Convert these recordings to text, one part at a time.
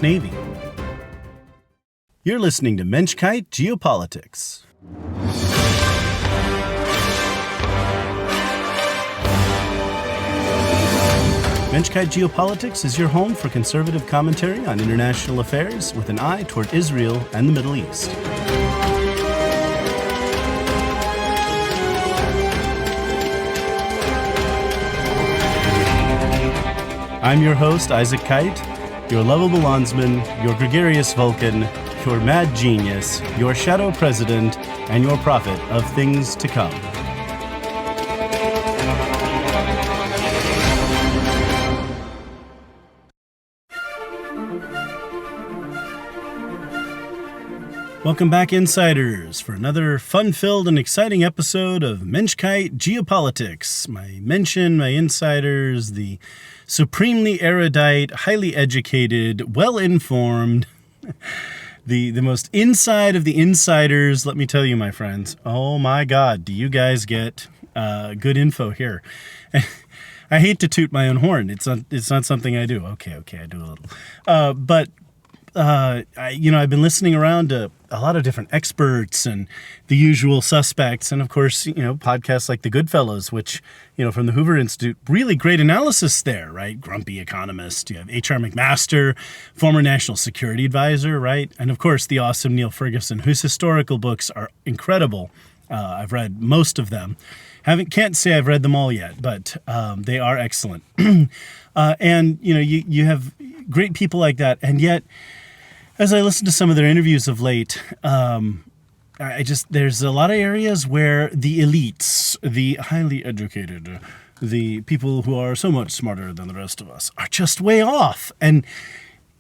Navy. You're listening to Mensch-Kight Geopolitics. Mensch-Kight Geopolitics is your home for conservative commentary on international affairs with an eye toward Israel and the Middle East. I'm your host, Isaac Kight, your lovable landsman, your gregarious Vulcan, your mad genius, your shadow president, and your prophet of things to come. Welcome back, insiders, for another fun-filled and exciting episode of Mensch-Kight Geopolitics. My mention, my insiders, the supremely erudite, highly educated, well-informed, the most inside of the insiders. Let me tell you, my friends, oh my God, do you guys get good info here? I hate to toot my own horn. It's not something I do. Okay, I do a little. But I've been listening around to a lot of different experts and the usual suspects. And of course, podcasts like The Goodfellows, which, from the Hoover Institute, really great analysis there, right? Grumpy economist. You have H.R. McMaster, former national security advisor, right? And of course, the awesome Neil Ferguson, whose historical books are incredible. I've read most of them. Can't say I've read them all yet, but they are excellent. And, you have great people like that. And yet, as I listen to some of their interviews of late, there's a lot of areas where the elites, the highly educated, the people who are so much smarter than the rest of us, are just way off. And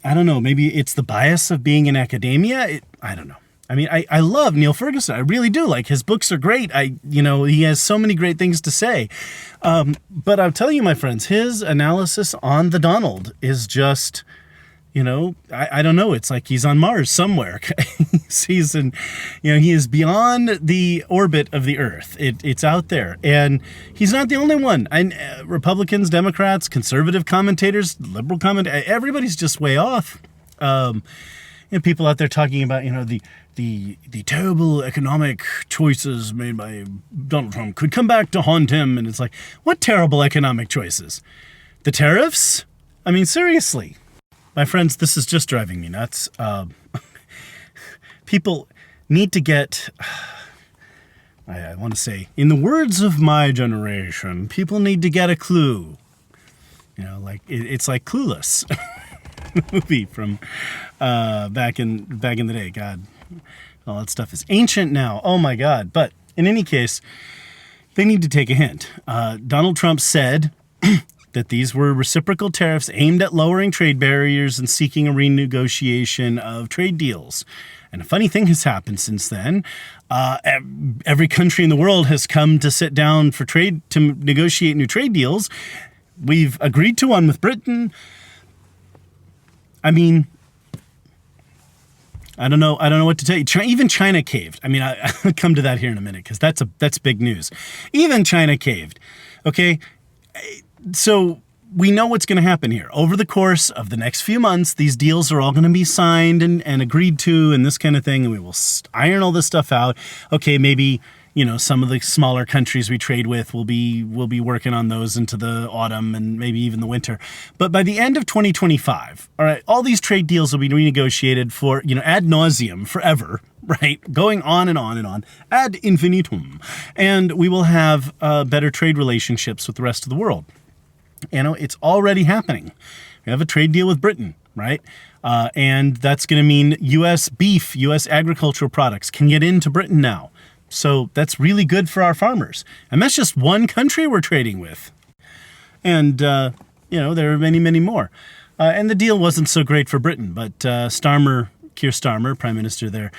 I don't know, maybe it's the bias of being in academia. I don't know. I mean, I love Neil Ferguson. I really do. Like, his books are great. He has so many great things to say. But I'll tell you, my friends, his analysis on the Donald is just, I don't know. It's like he's on Mars somewhere. He is beyond the orbit of the Earth. It's out there. And he's not the only one. Republicans, Democrats, conservative commentators, liberal commentators, everybody's just way off. People out there talking about, the terrible economic choices made by Donald Trump could come back to haunt him. And it's like, what terrible economic choices? The tariffs? I mean, seriously. My friends, this is just driving me nuts. People need to get, I want to say, in the words of my generation, people need to get a clue. It's like Clueless. Movie from back in the day. God, all that stuff is ancient now. Oh my God. But in any case, they need to take a hint. Donald Trump said that these were reciprocal tariffs aimed at lowering trade barriers and seeking a renegotiation of trade deals. And a funny thing has happened since then. Every country in the world has come to sit down to negotiate new trade deals. We've agreed to one with Britain. I mean, I don't know what to tell you. Even China caved. I mean, I'll come to that here in a minute because that's big news. Even China caved. Okay, so we know what's going to happen here. Over the course of the next few months, these deals are all going to be signed and agreed to and this kind of thing, and we will iron all this stuff out. Okay, maybe some of the smaller countries we trade with will be working on those into the autumn and maybe even the winter. But by the end of 2025, all right, all these trade deals will be renegotiated for, ad nauseum, forever, right? Going on and on and on, ad infinitum. And we will have better trade relationships with the rest of the world. It's already happening. We have a trade deal with Britain, right? And that's going to mean U.S. beef, U.S. agricultural products can get into Britain now. So that's really good for our farmers. And that's just one country we're trading with. And, there are many, many more. And the deal wasn't so great for Britain, but Keir Starmer, Prime Minister there,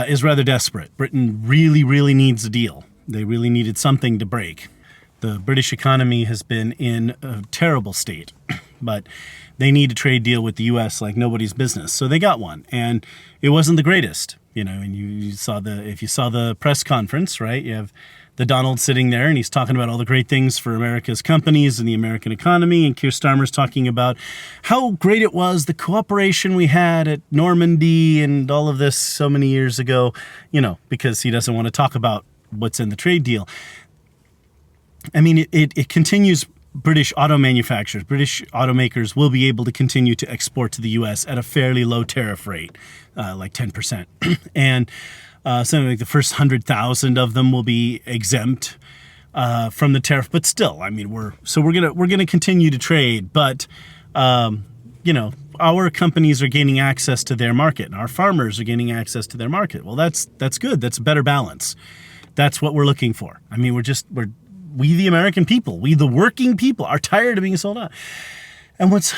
is rather desperate. Britain really, really needs a deal. They really needed something to break. The British economy has been in a terrible state, but they need a trade deal with the U.S. like nobody's business. So they got one, and it wasn't the greatest. And if you saw the press conference, right, you have the Donald sitting there and he's talking about all the great things for America's companies and the American economy. And Keir Starmer's talking about how great it was, the cooperation we had at Normandy and all of this so many years ago, because he doesn't want to talk about what's in the trade deal. I mean, it continues. British auto manufacturers, British automakers will be able to continue to export to the U.S. at a fairly low tariff rate, like 10%. And something like the first 100,000 of them will be exempt from the tariff. But still, I mean, we're gonna continue to trade. But our companies are gaining access to their market, and our farmers are gaining access to their market. Well, that's good. That's a better balance. That's what we're looking for. I mean, we, the American people, we, the working people, are tired of being sold out. And what's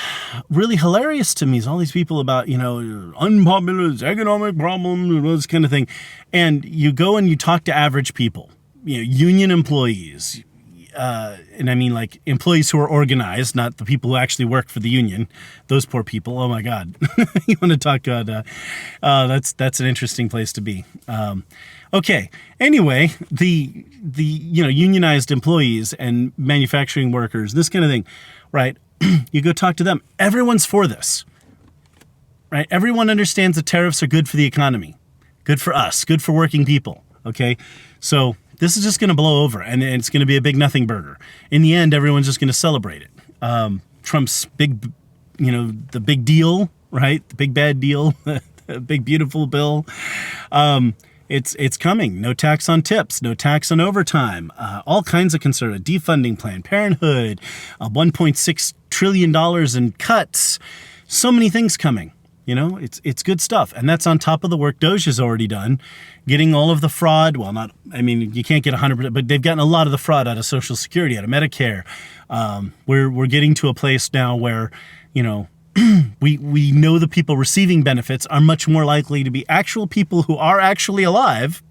really hilarious to me is all these people about, unpopular economic problems and this kind of thing. And you go and you talk to average people, union employees, and I mean like employees who are organized, not the people who actually work for the union. Those poor people. Oh my God. You want to talk about, that's an interesting place to be. Okay. Anyway, the unionized employees and manufacturing workers, this kind of thing, right? You go talk to them. Everyone's for this, right? Everyone understands that tariffs are good for the economy, good for us, good for working people. Okay. So this is just going to blow over and it's going to be a big nothing burger. In the end, everyone's just going to celebrate it. Trump's big, the big deal, right? The big bad deal, the big beautiful bill. It's coming. No tax on tips, no tax on overtime, all kinds of conservative defunding plan, parenthood, $1.6 trillion in cuts, so many things coming. It's good stuff. And that's on top of the work Doge has already done, getting all of the fraud. Well, you can't get 100%, but they've gotten a lot of the fraud out of Social Security, out of Medicare. We're getting to a place now where, we know the people receiving benefits are much more likely to be actual people who are actually alive,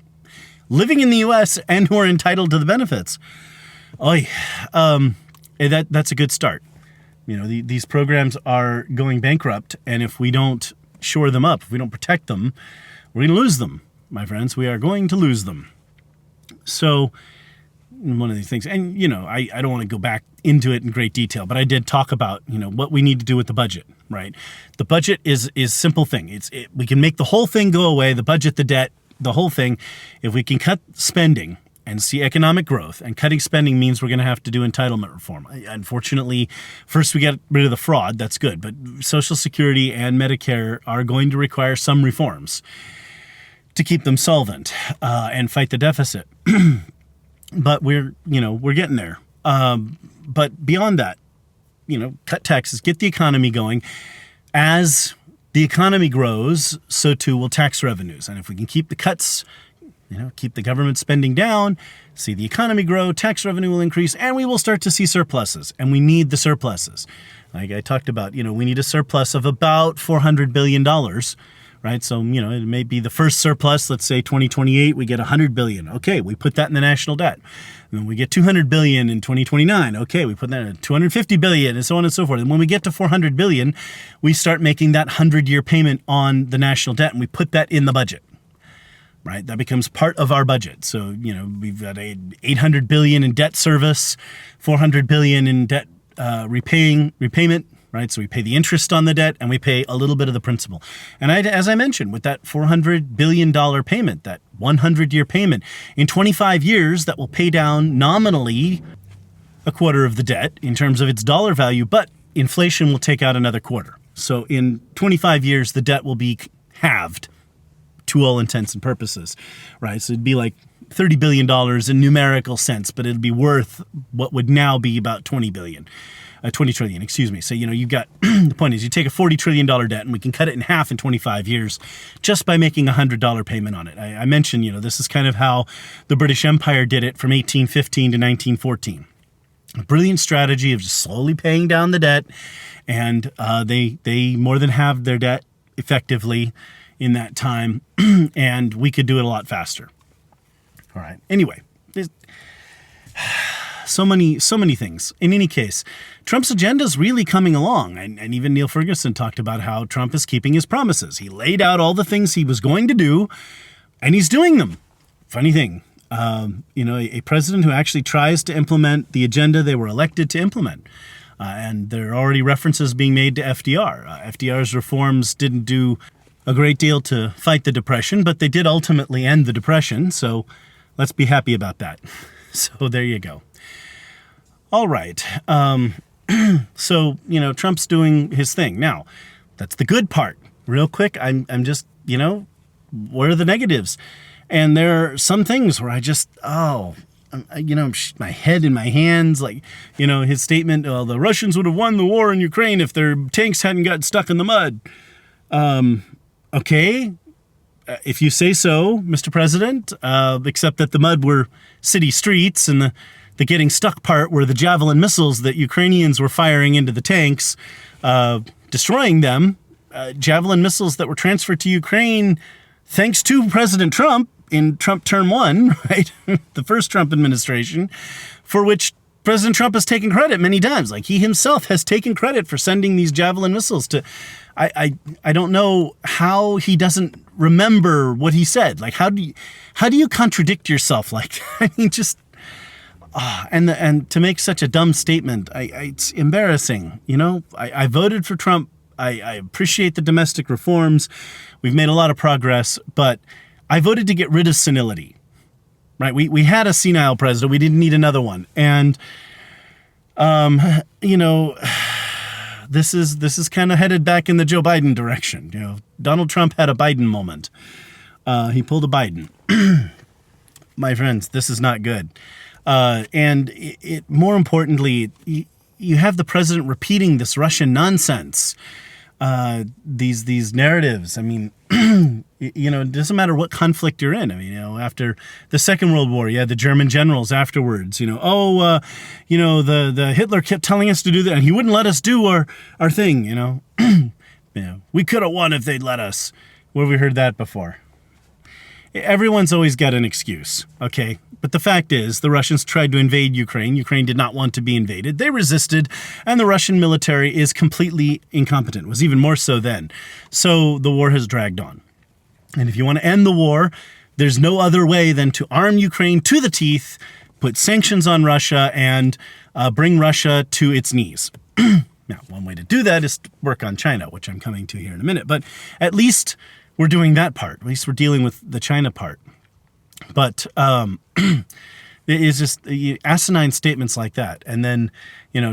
living in the U.S. and who are entitled to the benefits. That's a good start. These programs are going bankrupt, and if we don't shore them up, if we don't protect them, we're going to lose them, my friends. We are going to lose them. So one of these things, and I don't want to go back into it in great detail, but I did talk about what we need to do with the budget, right? The budget is simple thing. We can make the whole thing go away, the budget, the debt, the whole thing. If we can cut spending and see economic growth, and cutting spending means we're going to have to do entitlement reform. Unfortunately, first we get rid of the fraud. That's good, but Social Security and Medicare are going to require some reforms to keep them solvent and fight the deficit. But we're getting there. But beyond that, cut taxes, get the economy going. As the economy grows, so too will tax revenues. And if we can keep the cuts, keep the government spending down, see the economy grow, tax revenue will increase, and we will start to see surpluses. And we need the surpluses. Like I talked about, we need a surplus of about $400 billion. Right. So, it may be the first surplus. Let's say 2028, we get $100 billion. Okay, we put that in the national debt. And then we get $200 billion in 2029. Okay, we put that in $250 billion and so on and so forth. And when we get to $400 billion, we start making that 100-year payment on the national debt, and we put that in the budget. Right, that becomes part of our budget. So, we've got $800 billion in debt service, $400 billion in debt repayment. Right, so we pay the interest on the debt and we pay a little bit of the principal. And as I mentioned, with that $400 billion payment, that 100-year payment, in 25 years, that will pay down nominally a quarter of the debt in terms of its dollar value, but inflation will take out another quarter. So in 25 years, the debt will be halved to all intents and purposes, right? So it'd be like $30 billion in numerical sense, but it'd be worth what would now be about $20 trillion, excuse me. So, you've got, the point is you take a $40 trillion debt and we can cut it in half in 25 years just by making a $100 payment on it. I mentioned, this is kind of how the British Empire did it from 1815 to 1914. A brilliant strategy of just slowly paying down the debt, and they more than halved their debt effectively in that time, and we could do it a lot faster. All right. Anyway, so many things. In any case, Trump's agenda is really coming along. And even Neil Ferguson talked about how Trump is keeping his promises. He laid out all the things he was going to do, and he's doing them. Funny thing, A president who actually tries to implement the agenda they were elected to implement. And there are already references being made to FDR. FDR's reforms didn't do a great deal to fight the Depression, but they did ultimately end the Depression. So let's be happy about that. So there you go. All right. So, Trump's doing his thing. Now, that's the good part. Real quick, I'm just, what are the negatives? And there are some things where I just, my head in my hands, like, his statement, the Russians would have won the war in Ukraine if their tanks hadn't got stuck in the mud. Okay, if you say so, Mr. President, except that the mud were city streets and the getting stuck part were the Javelin missiles that Ukrainians were firing into the tanks, destroying them. Javelin missiles that were transferred to Ukraine thanks to President Trump in Trump term 1, right? The first Trump administration, for which President Trump has taken credit many times. Like, he himself has taken credit for sending these Javelin missiles to... I don't know how he doesn't remember what he said. Like, how do you contradict yourself like that? I mean, just... and to make such a dumb statement, it's embarrassing. I voted for Trump. I appreciate the domestic reforms. We've made a lot of progress, but I voted to get rid of senility. Right? We had a senile president. We didn't need another one. And this is kind of headed back in the Joe Biden direction. Donald Trump had a Biden moment. He pulled a Biden. My friends, this is not good. And it more importantly, you have the president repeating this Russian nonsense. These narratives. I mean, it doesn't matter what conflict you're in. I mean, after the Second World War, you had the German generals afterwards, the Hitler kept telling us to do that and he wouldn't let us do our thing, we could have won if they'd let us. Where have we heard that before? Everyone's always got an excuse, okay? But the fact is, the Russians tried to invade Ukraine. Ukraine did not want to be invaded. They resisted, and the Russian military is completely incompetent. It was even more so then. So the war has dragged on. And if you want to end the war, there's no other way than to arm Ukraine to the teeth, put sanctions on Russia, and bring Russia to its knees. Now, one way to do that is to work on China, which I'm coming to here in a minute. But at least we're doing that part. At least we're dealing with the China part. But it is just asinine statements like that. And then,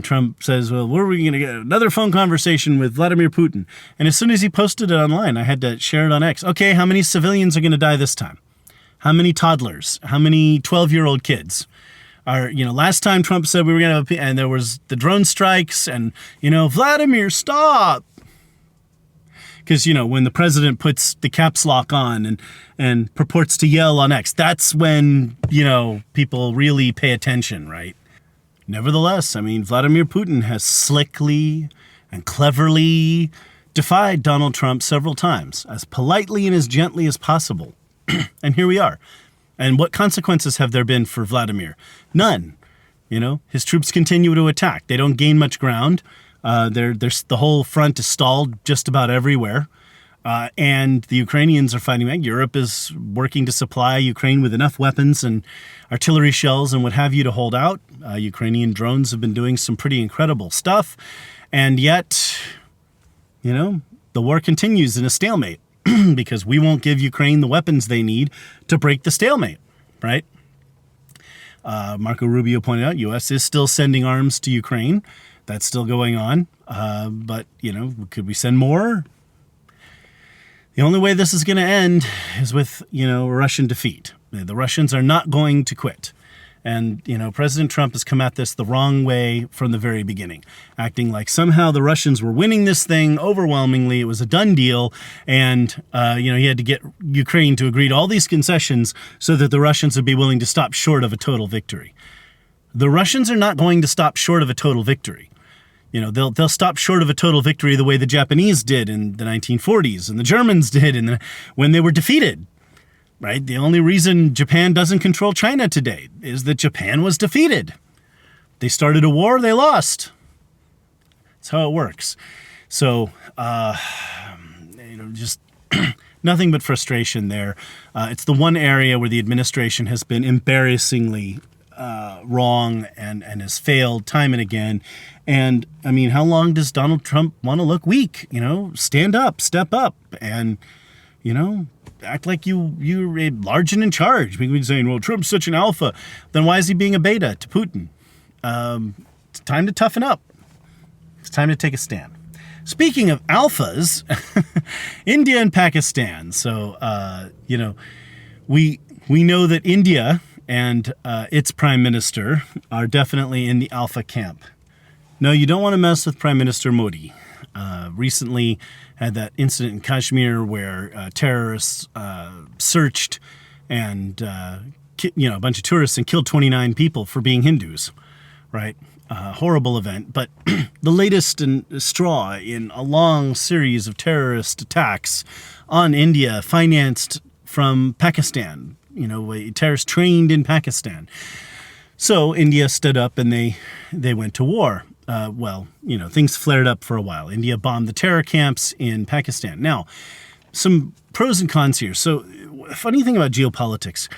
Trump says, well, where are we going to get another phone conversation with Vladimir Putin? And as soon as he posted it online, I had to share it on X. Okay, how many civilians are going to die this time? How many toddlers? How many 12-year-old kids? Last time Trump said we were going to, and there was the drone strikes and, Vladimir, stop. Because, when the president puts the caps lock on and purports to yell on X, that's when, people really pay attention, right? Nevertheless, Vladimir Putin has slickly and cleverly defied Donald Trump several times, as politely and as gently as possible. And here we are. And what consequences have there been for Vladimir? None. His troops continue to attack. They don't gain much ground. The whole front is stalled just about everywhere. And the Ukrainians are fighting back. Europe is working to supply Ukraine with enough weapons and artillery shells and what have you to hold out. Ukrainian drones have been doing some pretty incredible stuff. And yet, the war continues in a stalemate because we won't give Ukraine the weapons they need to break the stalemate, right? Marco Rubio pointed out, U.S. is still sending arms to Ukraine. That's still going on. But, could we send more? The only way this is going to end is with, Russian defeat. The Russians are not going to quit. And, President Trump has come at this the wrong way from the very beginning, acting like somehow the Russians were winning this thing overwhelmingly. It was a done deal. And, he had to get Ukraine to agree to all these concessions so that the Russians would be willing to stop short of a total victory. The Russians are not going to stop short of a total victory. They'll stop short of a total victory the way the Japanese did in the 1940s and the Germans did when they were defeated, right? The only reason Japan doesn't control China today is that Japan was defeated. They started a war, they lost. That's how it works. So, just nothing but frustration there. It's the one area where the administration has been embarrassingly wrong and has failed time and again. And I mean, how long does Donald Trump want to look weak? Stand up, step up, and act like you're large and in charge. We've been saying, well, Trump's such an alpha. Then why is he being a beta to Putin? It's time to toughen up. It's time to take a stand. Speaking of alphas, India and Pakistan. So, we know that India and its prime minister are definitely in the alpha camp. No, you don't want to mess with Prime Minister Modi. Recently had that incident in Kashmir where terrorists searched and a bunch of tourists and killed 29 people for being Hindus, right? Horrible event. But the latest straw in a long series of terrorist attacks on India, financed from Pakistan, terrorists trained in Pakistan. So India stood up and they went to war. Things flared up for a while. India bombed the terror camps in Pakistan. Now, some pros and cons here. So, funny thing about geopolitics,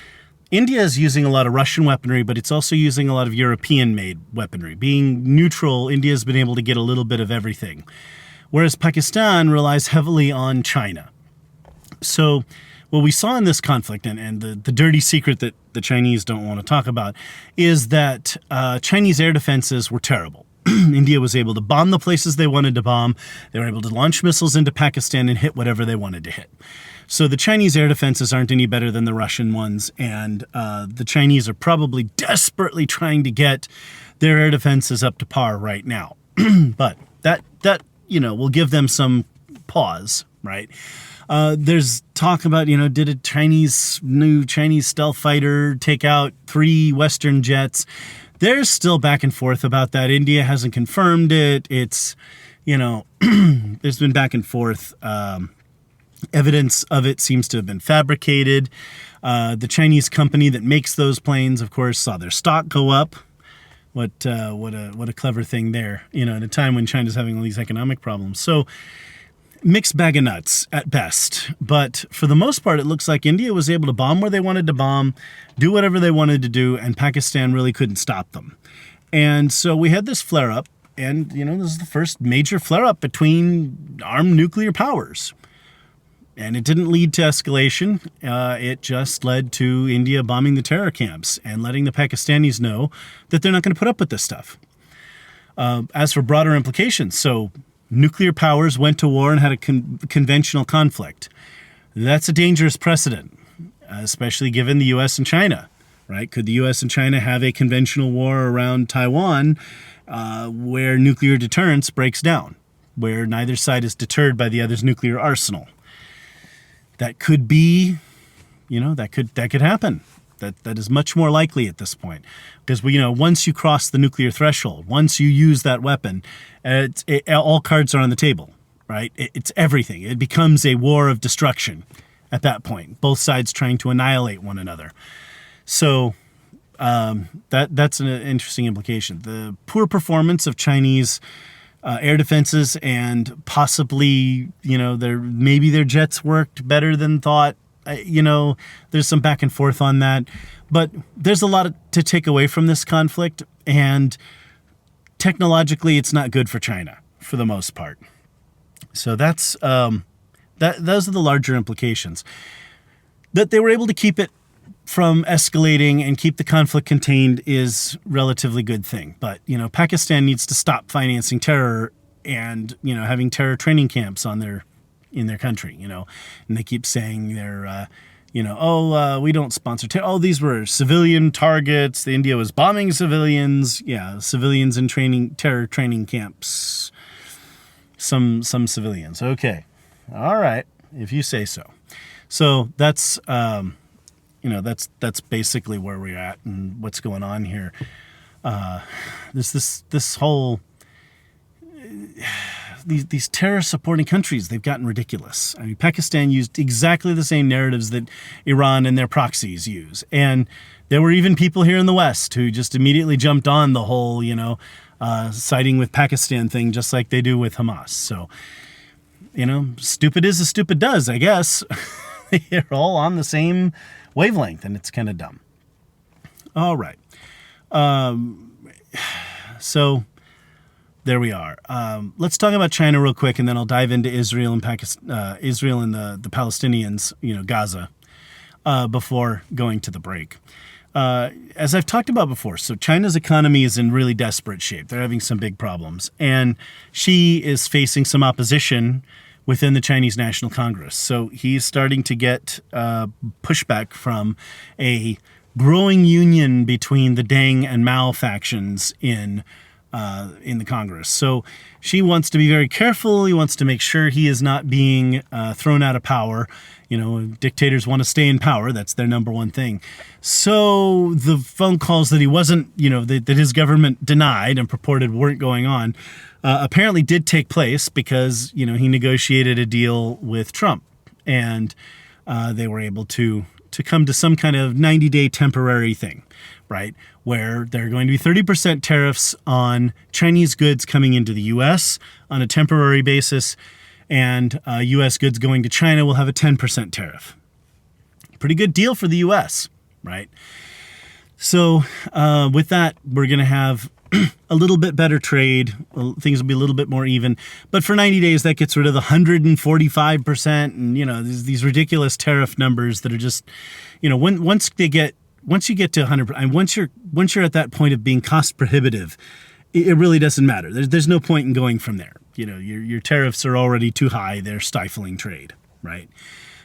India is using a lot of Russian weaponry, but it's also using a lot of European-made weaponry. Being neutral, India has been able to get a little bit of everything, whereas Pakistan relies heavily on China. So, what we saw in this conflict, and the dirty secret that the Chinese don't want to talk about, is that Chinese air defenses were terrible. India was able to bomb the places they wanted to bomb. They were able to launch missiles into Pakistan and hit whatever they wanted to hit. So the Chinese air defenses aren't any better than the Russian ones, and the Chinese are probably desperately trying to get their air defenses up to par right now. But that will give them some pause, right? There's talk about, did a new Chinese stealth fighter take out 3 Western jets? There's still back and forth about that. India hasn't confirmed it. It's, there's been back and forth. Evidence of it seems to have been fabricated. The Chinese company that makes those planes, of course, saw their stock go up. What a clever thing there, at a time when China's having all these economic problems. So mixed bag of nuts at best. But for the most part, it looks like India was able to bomb where they wanted to bomb, do whatever they wanted to do, and Pakistan really couldn't stop them. And so we had this flare-up, and, this is the first major flare-up between armed nuclear powers. And it didn't lead to escalation. It just led to India bombing the terror camps and letting the Pakistanis know that they're not going to put up with this stuff. As for broader implications, so nuclear powers went to war and had a conventional conflict. That's a dangerous precedent, especially given the U.S. and China, right? Could the U.S. and China have a conventional war around Taiwan where nuclear deterrence breaks down, where neither side is deterred by the other's nuclear arsenal? That could be, that could happen. That is much more likely at this point, because once you cross the nuclear threshold, once you use that weapon, all cards are on the table, right? It's everything. It becomes a war of destruction at that point. Both sides trying to annihilate one another. So that's an interesting implication. The poor performance of Chinese air defenses and possibly, maybe their jets worked better than thought. There's some back and forth on that, but there's a lot to take away from this conflict, and technologically it's not good for China for the most part. So those are the larger implications. That they were able to keep it from escalating and keep the conflict contained is a relatively good thing. But, Pakistan needs to stop financing terror and, having terror training camps in their country, and they keep saying they're, we don't sponsor terror. Oh, these were civilian targets. India was bombing civilians. Yeah, civilians in terror training camps. Some civilians. Okay. All right. If you say so. So that's, that's basically where we're at and what's going on here. This whole, these terror supporting countries, they've gotten ridiculous. I mean, Pakistan used exactly the same narratives that Iran and their proxies use. And there were even people here in the West who just immediately jumped on the whole, siding with Pakistan thing, just like they do with Hamas. So, stupid is as stupid does, I guess. They're all on the same wavelength, and it's kind of dumb. All right. So there we are. Let's talk about China real quick, and then I'll dive into Israel and Israel and the Palestinians, Gaza, before going to the break. As I've talked about before, so China's economy is in really desperate shape. They're having some big problems, and Xi is facing some opposition within the Chinese National Congress. So he's starting to get pushback from a growing union between the Deng and Mao factions in the Congress. So Xi wants to be very careful. He wants to make sure he is not being thrown out of power. Dictators want to stay in power. That's their number one thing. So the phone calls that he wasn't, that his government denied and purported weren't going on, apparently did take place because, he negotiated a deal with Trump, and they were able to come to some kind of 90-day temporary thing, right, where there are going to be 30% tariffs on Chinese goods coming into the U.S. on a temporary basis, and U.S. goods going to China will have a 10% tariff. Pretty good deal for the U.S., right? So with that, we're going to have a little bit better trade. Things will be a little bit more even. But for 90 days, that gets rid of the 145% and, these ridiculous tariff numbers that are just, once you get to 100%, and once you're at that point of being cost prohibitive, it really doesn't matter. There's no point in going from there. Your tariffs are already too high. They're stifling trade, right?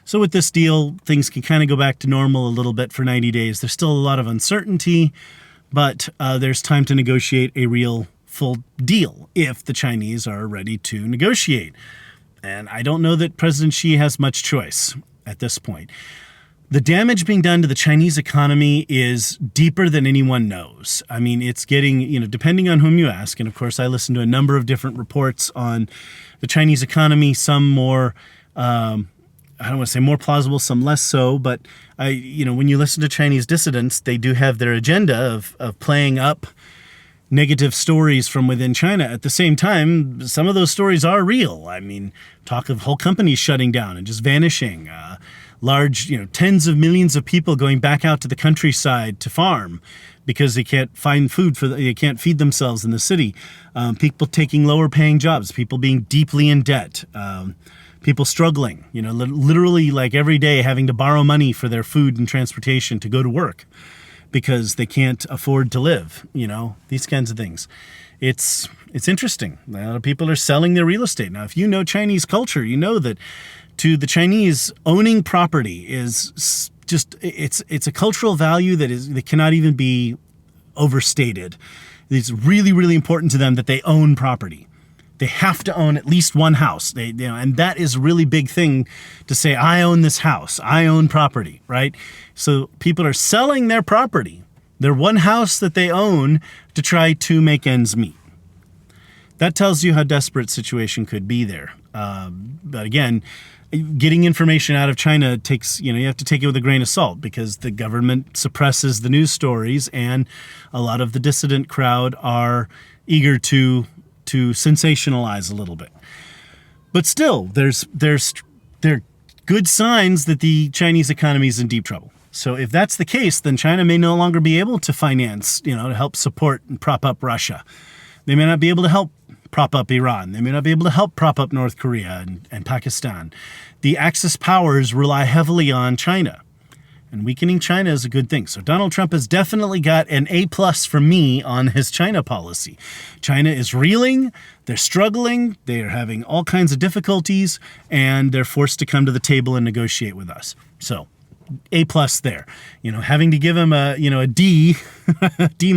So with this deal, things can kind of go back to normal a little bit for 90 days. There's still a lot of uncertainty, but there's time to negotiate a real full deal if the Chinese are ready to negotiate. And I don't know that President Xi has much choice at this point. The damage being done to the Chinese economy is deeper than anyone knows. I mean, it's getting, depending on whom you ask, and of course I listen to a number of different reports on the Chinese economy, some more, I don't want to say more plausible, some less so, but when you listen to Chinese dissidents, they do have their agenda of playing up negative stories from within China. At the same time, some of those stories are real. I mean, talk of whole companies shutting down and just vanishing, large, tens of millions of people going back out to the countryside to farm because they can't find food they can't feed themselves in the city. People taking lower paying jobs, people being deeply in debt, people struggling, literally like every day having to borrow money for their food and transportation to go to work because they can't afford to live, these kinds of things. It's interesting. A lot of people are selling their real estate. Now, if you know Chinese culture, you know that to the Chinese, owning property is just, it's a cultural value that cannot even be overstated. It's really, really important to them that they own property. They have to own at least one house. And that is a really big thing to say, I own this house, I own property, right? So people are selling their property, their one house that they own, to try to make ends meet. That tells you how desperate the situation could be there. But again, getting information out of China takes, you have to take it with a grain of salt because the government suppresses the news stories and a lot of the dissident crowd are eager to sensationalize a little bit. But still, there are good signs that the Chinese economy is in deep trouble. So if that's the case, then China may no longer be able to finance, to help support and prop up Russia. They may not be able to help prop up Iran. They may not be able to help prop up North Korea and Pakistan. The Axis powers rely heavily on China. And weakening China is a good thing. So Donald Trump has definitely got an A+ from me on his China policy. China is reeling, they're struggling, they are having all kinds of difficulties, and they're forced to come to the table and negotiate with us. So A+ there. Having to give him a D, D-,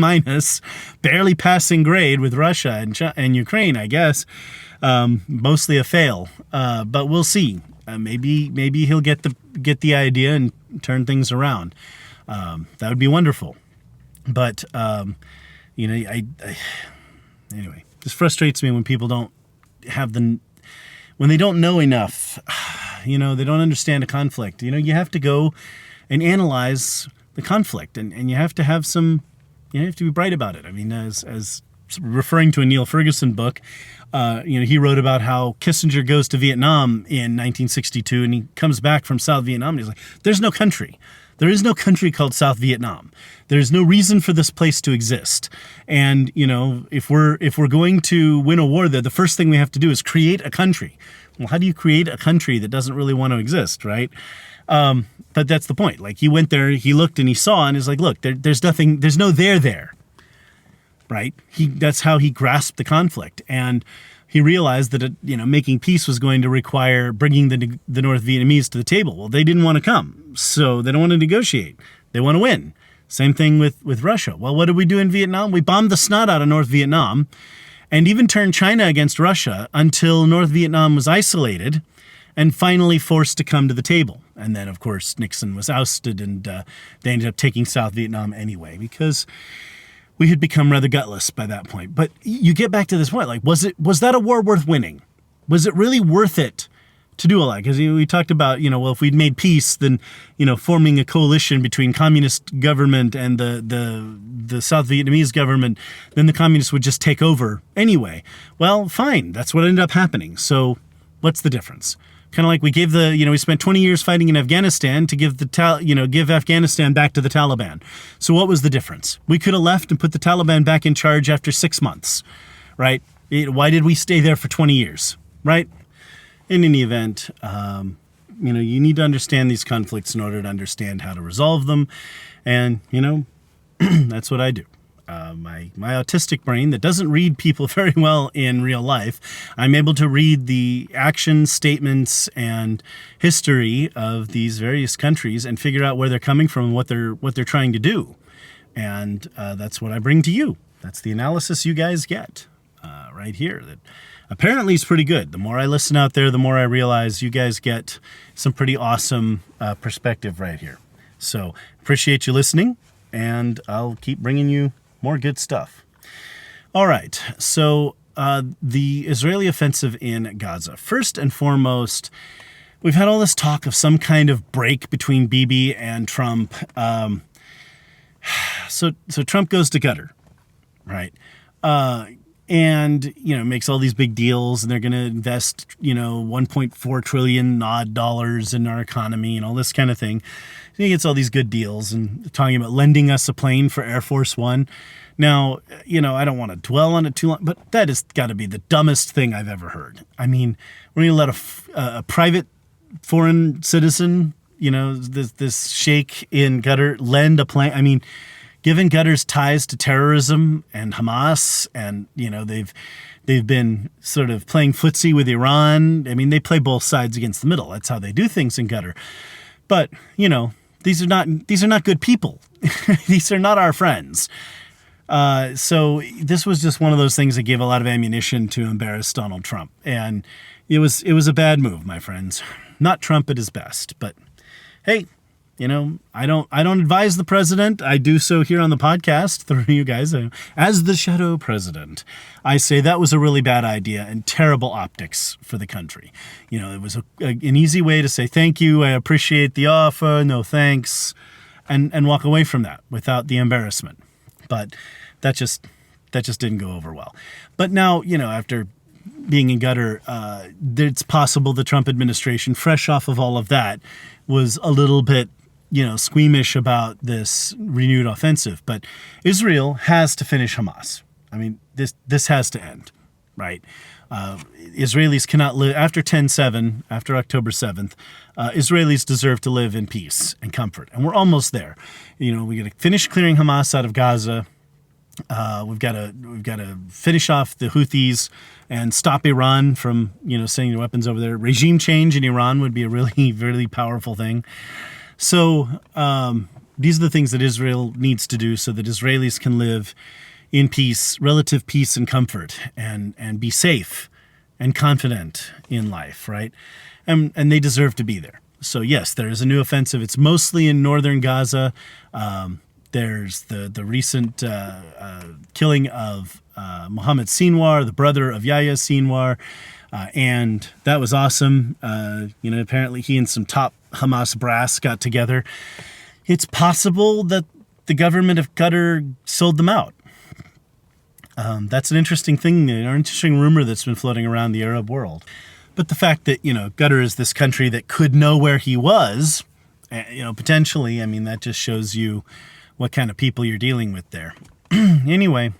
barely passing grade with Russia and Ukraine, I guess. Mostly a fail, but we'll see. Maybe he'll get the idea and turn things around. That would be wonderful. But anyway, this frustrates me when people don't have when they don't know enough. They don't understand a conflict. You have to go and analyze the conflict, and you have to have you have to be bright about it. I mean, as referring to a Neil Ferguson book. He wrote about how Kissinger goes to Vietnam in 1962, and he comes back from South Vietnam, and he's like, there's no country. There is no country called South Vietnam. There's no reason for this place to exist. And, if we're going to win a war there, the first thing we have to do is create a country. Well, how do you create a country that doesn't really want to exist, right? But that's the point. Like, he went there, he looked and he saw, and he's like, look, there's nothing, there's no there. Right? That's how he grasped the conflict. And he realized that, making peace was going to require bringing the North Vietnamese to the table. Well, they didn't want to come, so they don't want to negotiate. They want to win. Same thing with Russia. Well, what did we do in Vietnam? We bombed the snot out of North Vietnam and even turned China against Russia until North Vietnam was isolated and finally forced to come to the table. And then, of course, Nixon was ousted, and they ended up taking South Vietnam anyway, because we had become rather gutless by that point. But you get back to this point, like, was that a war worth winning? Was it really worth it to do all that? Because we talked about, well, if we'd made peace, then, forming a coalition between communist government and the South Vietnamese government, then the communists would just take over anyway. Well, fine. That's what ended up happening. So what's the difference? Kind of like we gave we spent 20 years fighting in Afghanistan to give give Afghanistan back to the Taliban. So what was the difference? We could have left and put the Taliban back in charge after 6 months, right? Why did we stay there for 20 years, right? In any event, you need to understand these conflicts in order to understand how to resolve them. And, that's what I do. My autistic brain that doesn't read people very well in real life, I'm able to read the actions, statements, and history of these various countries and figure out where they're coming from and what they're trying to do. And that's what I bring to you. That's the analysis you guys get right here. That apparently is pretty good. The more I listen out there, the more I realize you guys get some pretty awesome perspective right here. So appreciate you listening, and I'll keep bringing you more good stuff. All right, so the Israeli offensive in Gaza. First and foremost, we've had all this talk of some kind of break between Bibi and Trump. So Trump goes to Qatar, right? And, makes all these big deals, and they're going to invest, $1.4 trillion odd dollars in our economy and all this kind of thing. He gets all these good deals and talking about lending us a plane for Air Force One. Now, I don't want to dwell on it too long, but that has got to be the dumbest thing I've ever heard. I mean, we're going to let a private foreign citizen, this sheikh in Qatar lend a plane. I mean, given Qatar's ties to terrorism and Hamas, and, they've been sort of playing footsie with Iran. I mean, they play both sides against the middle. That's how they do things in Qatar. But, these are not good people. These are not our friends. So this was just one of those things that gave a lot of ammunition to embarrass Donald Trump. And it was a bad move, my friends. Not Trump at his best, but hey, I don't advise the president. I do so here on the podcast through you guys. As the shadow president, I say that was a really bad idea and terrible optics for the country. It was an easy way to say thank you, I appreciate the offer, no thanks, and walk away from that without the embarrassment. But that just didn't go over well. But now, after being in Qatar, it's possible the Trump administration, fresh off of all of that, was a little bit squeamish about this renewed offensive. But Israel has to finish Hamas. I mean, this has to end, right? Israelis cannot live after 10/7, after October 7th. Israelis deserve to live in peace and comfort, and we're almost there. We got to finish clearing Hamas out of Gaza. We've got to finish off the Houthis and stop Iran from sending their weapons over there. Regime change in Iran would be a really, really powerful thing. So these are the things that Israel needs to do so that Israelis can live in peace, relative peace and comfort, and be safe and confident in life, right? And they deserve to be there. So yes, there is a new offensive. It's mostly in northern Gaza. There's the recent killing of Mohammed Sinwar, the brother of Yahya Sinwar, and that was awesome. Apparently he and some top Hamas brass got together. It's possible that the government of Qatar sold them out. That's an interesting thing, an interesting rumor that's been floating around the Arab world. But the fact that, Qatar is this country that could know where he was, potentially, I mean, that just shows you what kind of people you're dealing with there. Anyway,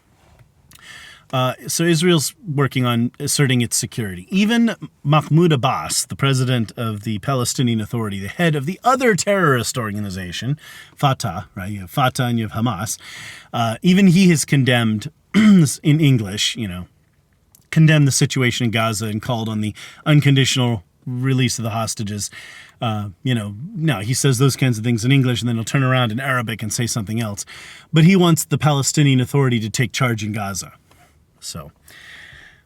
so Israel's working on asserting its security. Even Mahmoud Abbas, the president of the Palestinian Authority, the head of the other terrorist organization, Fatah, right? You have Fatah and you have Hamas. Even he has condemned, in English, condemned the situation in Gaza and called on the unconditional release of the hostages. Now he says those kinds of things in English and then he'll turn around in Arabic and say something else. But he wants the Palestinian Authority to take charge in Gaza. So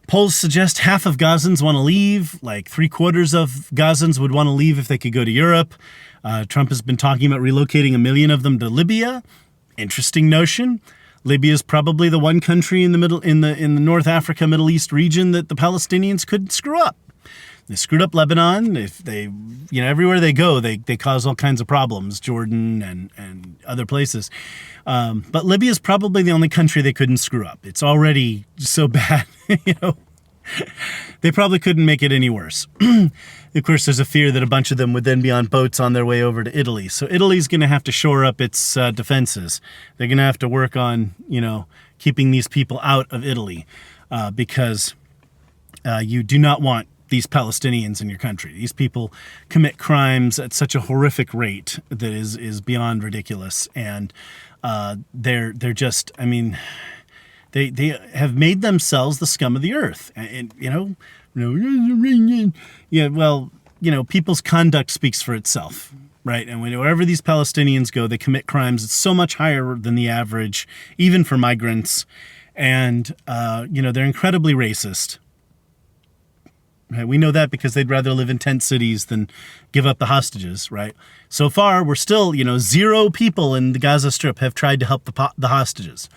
polls suggest half of Gazans want to leave, like 3/4 of Gazans would want to leave if they could go to Europe. Trump has been talking about relocating 1 million of them to Libya. Interesting notion. Libya is probably the one country in the North Africa, Middle East region that the Palestinians couldn't screw up. They screwed up Lebanon. If they, everywhere they go, they cause all kinds of problems, Jordan and other places. But Libya is probably the only country they couldn't screw up. It's already so bad, They probably couldn't make it any worse. Of course, there's a fear that a bunch of them would then be on boats on their way over to Italy. So Italy's going to have to shore up its defenses. They're going to have to work on, keeping these people out of Italy because you do not want these Palestinians in your country. These people commit crimes at such a horrific rate that is beyond ridiculous. And they're just, they have made themselves the scum of the earth. And people's conduct speaks for itself, right? And wherever these Palestinians go, they commit crimes that's so much higher than the average, even for migrants. And, they're incredibly racist. Right? We know that because they'd rather live in tent cities than give up the hostages, right? So far, we're still, 0 people in the Gaza Strip have tried to help the hostages.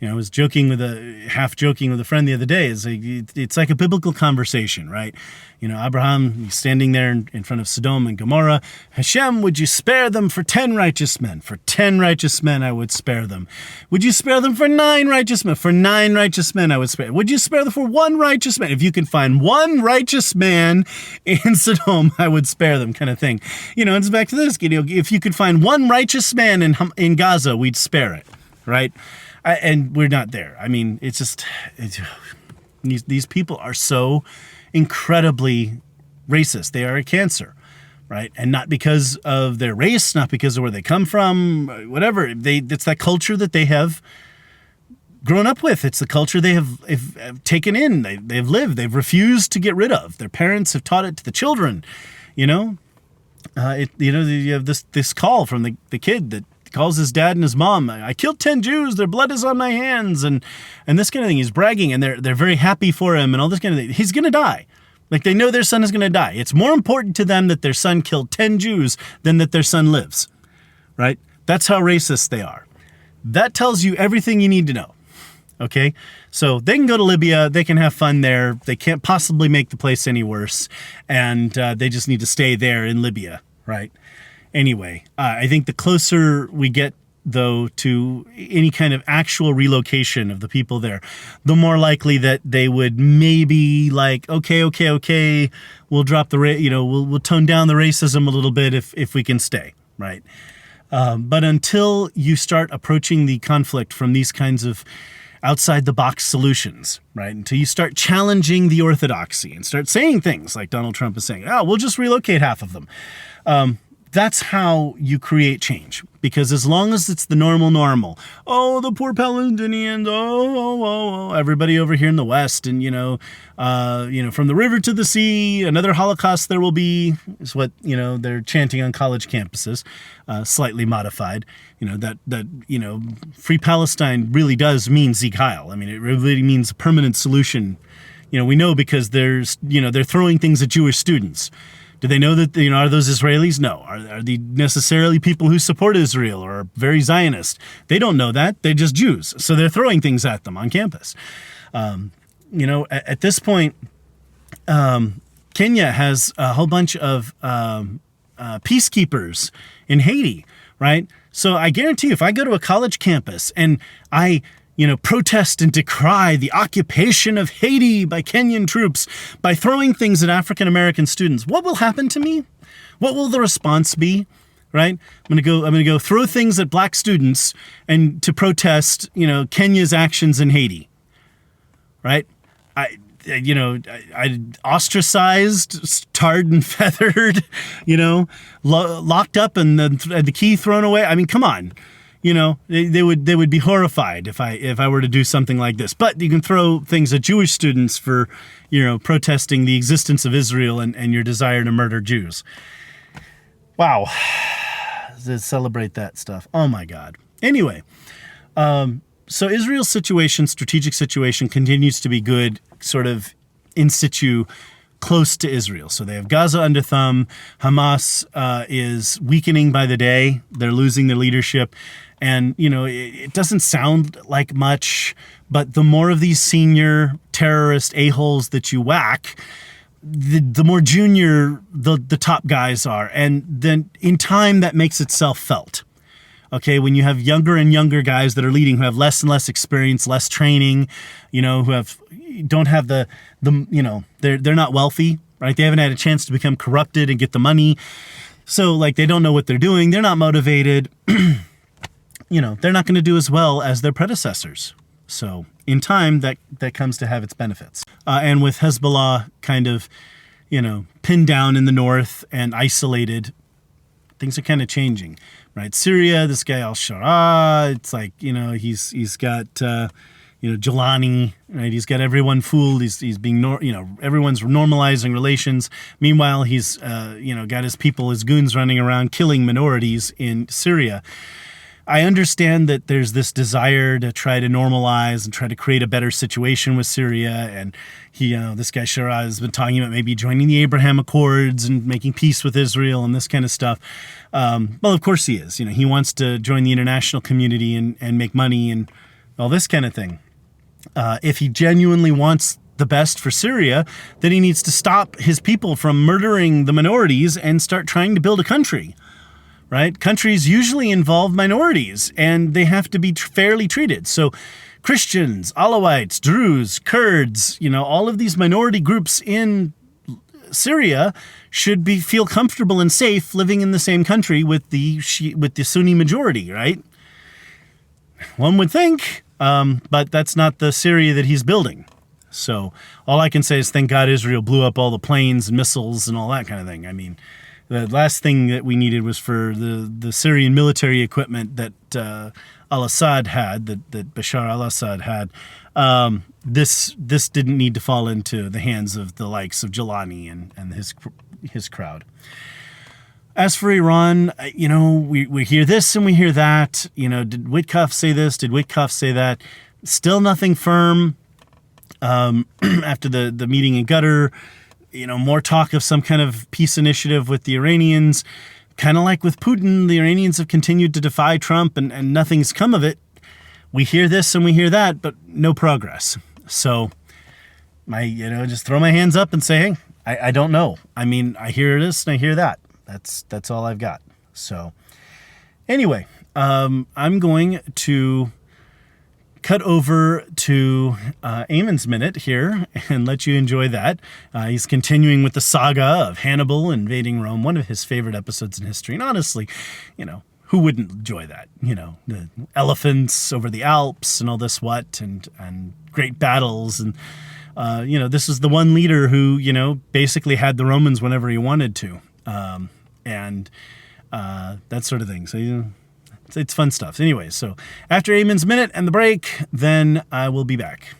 I was half joking with a friend the other day. It's like a biblical conversation, right? Abraham, he's standing there in front of Sodom and Gomorrah. Hashem, would you spare them for 10 righteous men? For 10 righteous men, I would spare them. Would you spare them for 9 righteous men? For 9 righteous men, I would spare them. Would you spare them for 1 righteous man? If you can find 1 righteous man in Sodom, I would spare them, kind of thing. It's back to this. If you could find 1 righteous man in Gaza, we'd spare it, right? And we're not there. These people are so incredibly racist. They are a cancer, right? And not because of their race, not because of where they come from, whatever. It's that culture that they have grown up with. It's the culture they have taken in. They've lived. They've refused to get rid of. Their parents have taught it to the children. You have this call from the kid that calls his dad and his mom, I killed 10 Jews, their blood is on my hands, and this kind of thing. He's bragging, and they're very happy for him, and all this kind of thing. He's going to die. Like, they know their son is going to die. It's more important to them that their son killed 10 Jews than that their son lives, right? That's how racist they are. That tells you everything you need to know, okay? So they can go to Libya, they can have fun there, they can't possibly make the place any worse, and they just need to stay there in Libya, right? Anyway, I think the closer we get, though, to any kind of actual relocation of the people there, the more likely that they would maybe okay, we'll drop we'll tone down the racism a little bit if we can stay, right? But until you start approaching the conflict from these kinds of outside-the-box solutions, right? Until you start challenging the orthodoxy and start saying things like Donald Trump is saying, we'll just relocate half of them. That's how you create change. Because as long as it's the normal, the poor Palestinians, everybody over here in the West, and from the river to the sea, another Holocaust there will be, is what they're chanting on college campuses, slightly modified. Free Palestine really does mean Sieg Heil. It really means a permanent solution. We know because they're throwing things at Jewish students. Do they know that, are those Israelis? No. Are they necessarily people who support Israel or are very Zionist? They don't know that. They're just Jews. So they're throwing things at them on campus. At this point, Kenya has a whole bunch of peacekeepers in Haiti, right? So I guarantee you, if I go to a college campus and I protest and decry the occupation of Haiti by Kenyan troops by throwing things at African-American students, what will happen to me? What will the response be? Right? I'm gonna go throw things at black students and to protest, Kenya's actions in Haiti. Right? I ostracized, tarred and feathered, locked up and the key thrown away. I mean, come on. They would be horrified if I were to do something like this. But you can throw things at Jewish students for, protesting the existence of Israel and your desire to murder Jews. Wow. To celebrate that stuff. Oh my God. Anyway, so Israel's strategic situation continues to be good, sort of in situ, close to Israel. So they have Gaza under thumb. Hamas is weakening by the day. They're losing their leadership. And, it doesn't sound like much, but the more of these senior terrorist a-holes that you whack, the more junior the top guys are. And then in time, that makes itself felt. Okay, when you have younger and younger guys that are leading who have less and less experience, less training, who don't have they're not wealthy, right? They haven't had a chance to become corrupted and get the money. So they don't know what they're doing. They're not motivated. They're not going to do as well as their predecessors. So in time, that comes to have its benefits. And with Hezbollah kind of, pinned down in the north and isolated, things are kind of changing, right? Syria, this guy al-Shara, it's he's got, Jelani, right? He's got everyone fooled. He's being, everyone's normalizing relations. Meanwhile, he's, got his people, his goons running around killing minorities in Syria. I understand that there's this desire to try to normalize and try to create a better situation with Syria. And this guy Shara has been talking about maybe joining the Abraham Accords and making peace with Israel and this kind of stuff. Well, of course he is. He wants to join the international community and make money and all this kind of thing. If he genuinely wants the best for Syria, then he needs to stop his people from murdering the minorities and start trying to build a country. Right? Countries usually involve minorities, and they have to be fairly treated. So Christians, Alawites, Druze, Kurds, all of these minority groups in Syria should feel comfortable and safe living in the same country with the Sunni majority, right? One would think, but that's not the Syria that he's building. So all I can say is thank God Israel blew up all the planes and missiles and all that kind of thing. I mean, the last thing that we needed was for the Syrian military equipment that al-Assad had, that Bashar al-Assad had. This didn't need to fall into the hands of the likes of Jelani and his crowd. As for Iran, we hear this and we hear that. Did Witkoff say this? Did Witkoff say that? Still nothing firm. After the meeting in Qatar, more talk of some kind of peace initiative with the Iranians. Kind of like with Putin, the Iranians have continued to defy Trump and nothing's come of it. We hear this and we hear that, but no progress. So just throw my hands up and say, hey, I don't know. I mean, I hear this and I hear that. That's all I've got. So anyway, I'm going to cut over to Aemon's Minute here and let you enjoy that. He's continuing with the saga of Hannibal invading Rome, one of his favorite episodes in history. And honestly, who wouldn't enjoy that? The elephants over the Alps and all this and great battles. And, this is the one leader who, basically had the Romans whenever he wanted to. And that sort of thing. So, it's fun stuff. Anyway, so after Aemon's Minute and the break, then I will be back.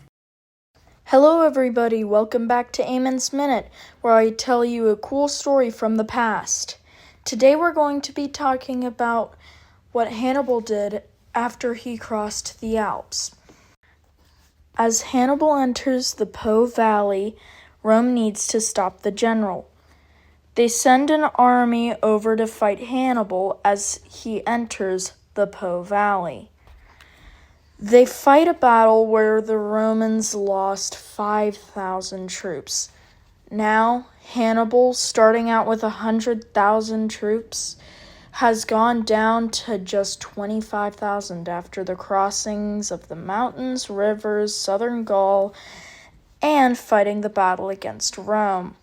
Hello everybody, welcome back to Aemon's Minute, where I tell you a cool story from the past. Today we're going to be talking about what Hannibal did after he crossed the Alps. As Hannibal enters the Po Valley, Rome needs to stop the general. They send an army over to fight Hannibal as he enters the Po Valley. They fight a battle where the Romans lost 5,000 troops. Now, Hannibal, starting out with 100,000 troops, has gone down to just 25,000 after the crossings of the mountains, rivers, southern Gaul, and fighting the battle against Rome.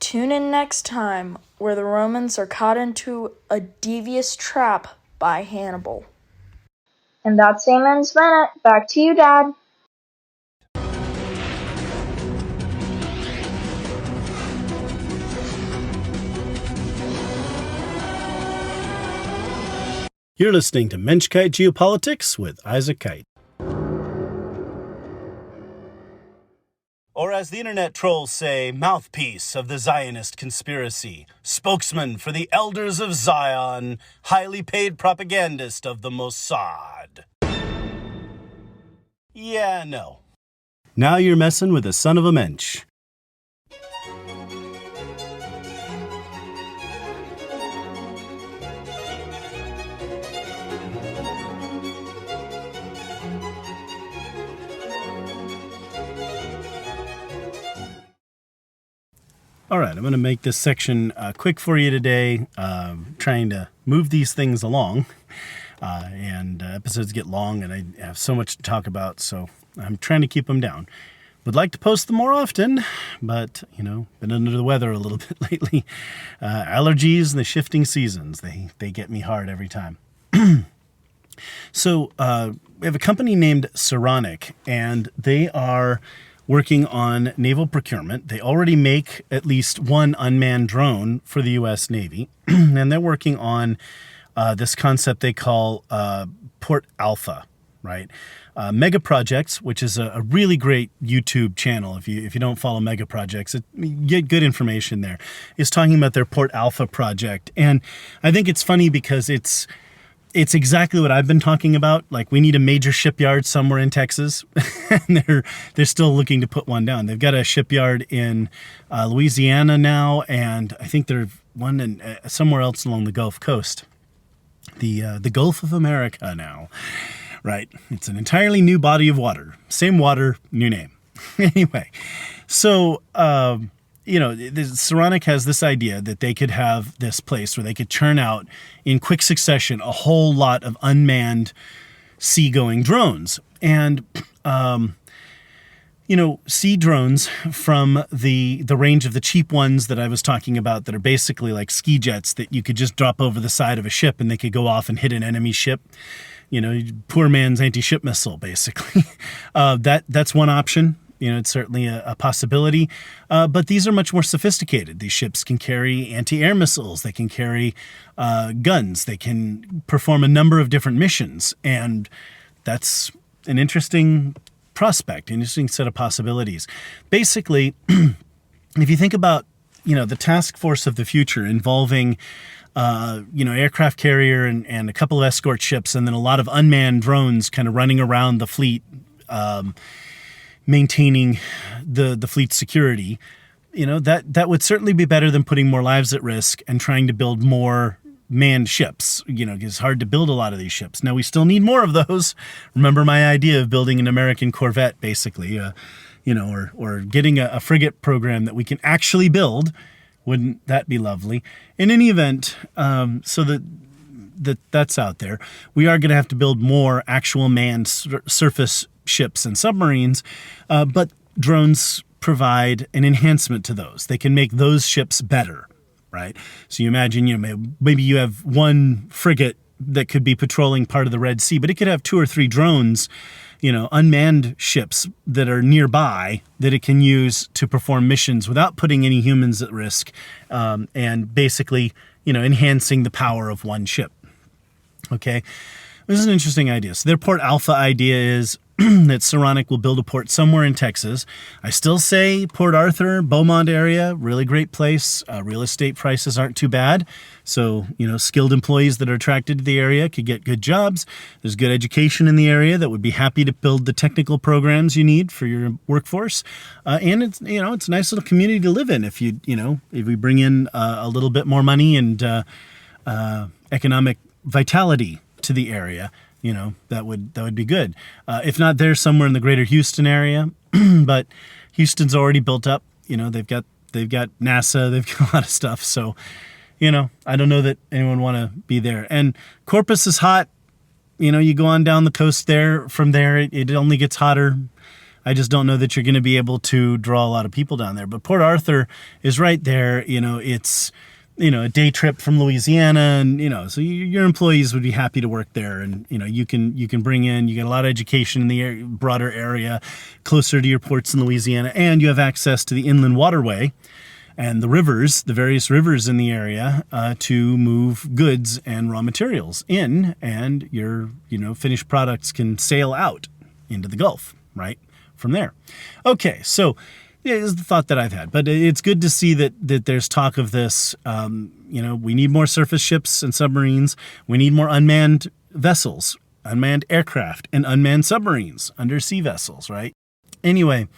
Tune in next time, where the Romans are caught into a devious trap by Hannibal. And that's Aean's Minute. Back to you, Dad. You're listening to Mensch-Kight Geopolitics with Isaac Kite. Or as the internet trolls say, mouthpiece of the Zionist conspiracy, spokesman for the elders of Zion, highly paid propagandist of the Mossad. Yeah, no. Now you're messing with the son of a mensch. All right, I'm going to make this section quick for you today, trying to move these things along, and episodes get long, and I have so much to talk about, so I'm trying to keep them down. Would like to post them more often, but, been under the weather a little bit lately. Allergies and the shifting seasons, they get me hard every time. So we have a company named Saronic, and they are working on naval procurement. They already make at least one unmanned drone for the U.S. Navy, and they're working on this concept they call Port Alpha, right? Mega Projects, which is a really great YouTube channel. If you don't follow Mega Projects, you get good information there. Is talking about their Port Alpha project, and I think it's funny because it's exactly what I've been talking about. Like, we need a major shipyard somewhere in Texas, and they're still looking to put one down. They've got a shipyard in Louisiana now, and I think there's one in somewhere else along the Gulf Coast, the Gulf of America now. Right, it's an entirely new body of water, same water, new name. Anyway, so Saronic has this idea that they could have this place where they could churn out in quick succession a whole lot of unmanned seagoing drones. And, sea drones from the range of the cheap ones that I was talking about that are basically like ski jets that you could just drop over the side of a ship and they could go off and hit an enemy ship. Poor man's anti-ship missile, basically. That's one option. It's certainly a possibility, but these are much more sophisticated. These ships can carry anti-air missiles. They can carry guns. They can perform a number of different missions, and that's an interesting prospect, an interesting set of possibilities. Basically, if you think about, the task force of the future involving aircraft carrier and a couple of escort ships, and then a lot of unmanned drones kind of running around the fleet, maintaining the fleet's security, that would certainly be better than putting more lives at risk and trying to build more manned ships. It's hard to build a lot of these ships. Now, we still need more of those. Remember my idea of building an American Corvette, basically, or getting a frigate program that we can actually build. Wouldn't that be lovely? In any event, so that's out there. We are going to have to build more actual manned surface ships and submarines, but drones provide an enhancement to those. They can make those ships better, right? So you imagine, maybe you have one frigate that could be patrolling part of the Red Sea, but it could have 2 or 3 drones, unmanned ships that are nearby that it can use to perform missions without putting any humans at risk, and basically, enhancing the power of one ship. Okay, this is an interesting idea. So their Port Alpha idea is that Saronic will build a port somewhere in Texas. I still say Port Arthur, Beaumont area, really great place. Real estate prices aren't too bad. So, skilled employees that are attracted to the area could get good jobs. There's good education in the area that would be happy to build the technical programs you need for your workforce. And it's a nice little community to live in if if we bring in a little bit more money and economic vitality to the area. That would be good. If not, there's somewhere in the greater Houston area, but Houston's already built up. They've got NASA, they've got a lot of stuff. So, I don't know that anyone want to be there. And Corpus is hot. You go on down the coast there. From there, it only gets hotter. I just don't know that you're going to be able to draw a lot of people down there. But Port Arthur is right there. It's, a day trip from Louisiana, and, so your employees would be happy to work there. And, you can bring in, you get a lot of education in the broader area, closer to your ports in Louisiana, and you have access to the inland waterway and the rivers, the various rivers in the area, to move goods and raw materials in, and your, finished products can sail out into the Gulf, right, from there. Okay, so yeah, this is the thought that I've had, but it's good to see that there's talk of this. We need more surface ships and submarines. We need more unmanned vessels, unmanned aircraft, and unmanned submarines, undersea vessels, right? Anyway,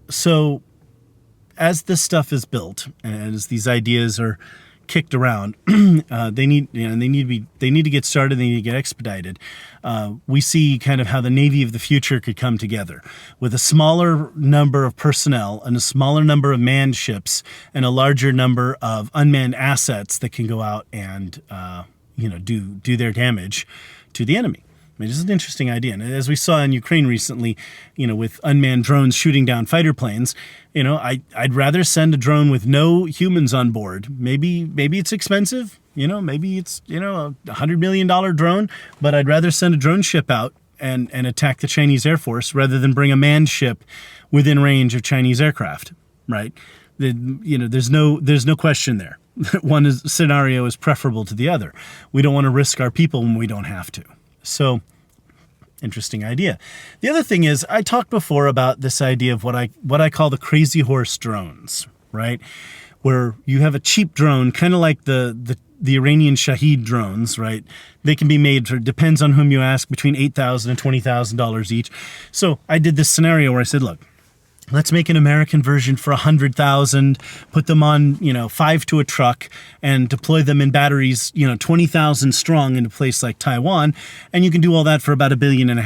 so as this stuff is built and as these ideas are kicked around, they need to get started. They need to get expedited. We see kind of how the Navy of the future could come together with a smaller number of personnel and a smaller number of manned ships and a larger number of unmanned assets that can go out and do their damage to the enemy. This is an interesting idea. And as we saw in Ukraine recently, with unmanned drones shooting down fighter planes, I'd rather send a drone with no humans on board. Maybe it's expensive, maybe it's, $100 million drone, but I'd rather send a drone ship out and attack the Chinese Air Force rather than bring a manned ship within range of Chinese aircraft, right? There's no question there. One scenario is preferable to the other. We don't want to risk our people when we don't have to. So, interesting idea. The other thing is, I talked before about this idea of what I call the crazy horse drones, right? Where you have a cheap drone, kind of like the Iranian Shahed drones, right? They can be made for, depends on whom you ask, between $8,000 and $20,000 each. So I did this scenario where I said, look, let's make an American version for $100,000, put them on, 5 to a truck and deploy them in batteries, 20,000 strong in a place like Taiwan. And you can do all that for about $1.5 billion,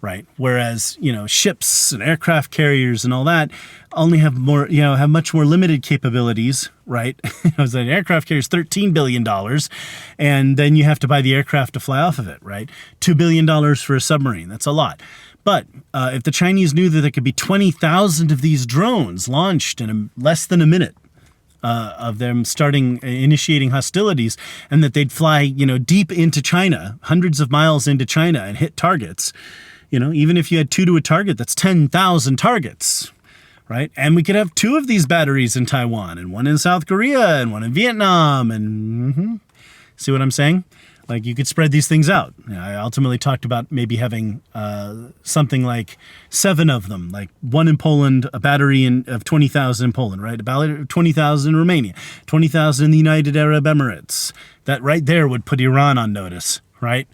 right? Whereas, ships and aircraft carriers and all that only have have much more limited capabilities, right? An aircraft carrier is $13 billion. And then you have to buy the aircraft to fly off of it, right? $2 billion for a submarine. That's a lot. But if the Chinese knew that there could be 20,000 of these drones launched in less than a minute of them initiating hostilities, and that they'd fly, deep into China, hundreds of miles into China and hit targets, even if you had 2 to a target, that's 10,000 targets, right? And we could have 2 of these batteries in Taiwan and 1 in South Korea and 1 in Vietnam. And see what I'm saying? Like, you could spread these things out. I ultimately talked about maybe having something like 7 of them, like 1 in Poland, a battery of 20,000 in Poland, right? About 20,000 in Romania, 20,000 in the United Arab Emirates. That right there would put Iran on notice, right?